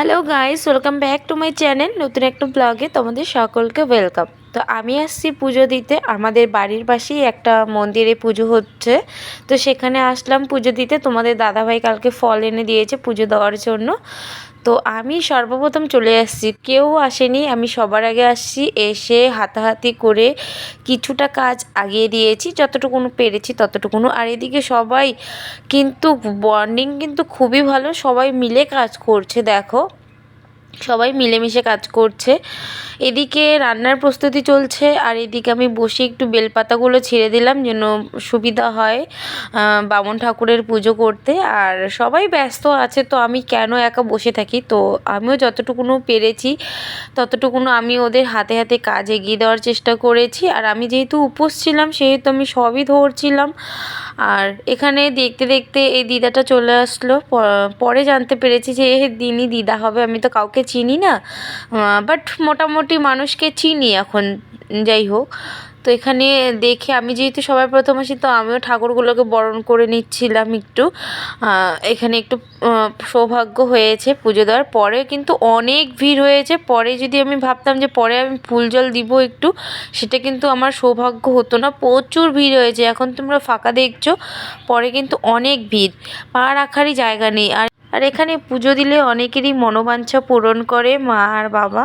Hello guys, welcome back to my channel. নতুন একটা ব্লগে তোমাদের সকলকে ওয়েলকাম। তো আমি আসছি পুজো দিতে। আমাদের বাড়ির পাশেই একটা মন্দিরে পুজো হচ্ছে, তো সেখানে আসলাম পুজো দিতে। তোমাদের দাদাভাই কালকে ফল এনে দিয়েছে পুজো দেওয়ার জন্য। তো আমি সর্বপ্রথম চলে আসছি, কেউ আসেনি, আমি সবার আগে আসছি। এসে হাতাহাতি করে কিছুটা কাজ আগিয়ে দিয়েছি, যতটুকুনো পেরেছি ততটুকুনো। আর এদিকে সবাই কিন্তু বন্ডিং কিন্তু খুবই ভালো, সবাই মিলে কাজ করছে। দেখো, সবাই মিলেমিশে কাজ করছে। এদিকে রান্নার প্রস্তুতি চলছে, আর এদিকে আমি বসে একটু বেলপাতাগুলো ছিঁড়ে দিলাম যেন সুবিধা হয় বামুন ঠাকুরের পুজো করতে। আর সবাই ব্যস্ত আছে, তো আমি কেন একা বসে থাকি। তো আমিও যতটুকুনো পেরেছি ততটুকুনো আমি ওদের হাতে হাতে কাজ এগিয়ে দেওয়ার চেষ্টা করেছি। আর আমি যেহেতু উপোস ছিলাম সেহেতু আমি সবই ধরছিলাম। আর এখানে দেখতে দেখতে এই দিদাটা চলে আসলো। পরে জানতে পেরেছি যে দিনই দিদা হবে, আমি তো কাউকে চিনি না, বাট মোটামুটি মানুষকে চিনি এখন। যাই হোক, তো এখানে দেখে আমি যেহেতু সবার প্রথম আসি, তো আমিও ঠাকুরগুলোকে বরণ করে নিচ্ছিলাম একটু। এখানে একটু সৌভাগ্য হয়েছে পুজো দেওয়ার পরে, কিন্তু অনেক ভিড় হয়েছে। পরে যদি আমি ভাবতাম যে পরে আমি ফুল জল দিব একটু, সেটা কিন্তু আমার সৌভাগ্য হতো না। প্রচুর ভিড় হয়েছে, এখন তোমরা ফাঁকা দেখছো, পরে কিন্তু অনেক ভিড়, পা রাখারই জায়গা নেই। আর এখানে পুজো দিলে অনেকেরই মনোবাঞ্ছা পূরণ করে মা আর বাবা।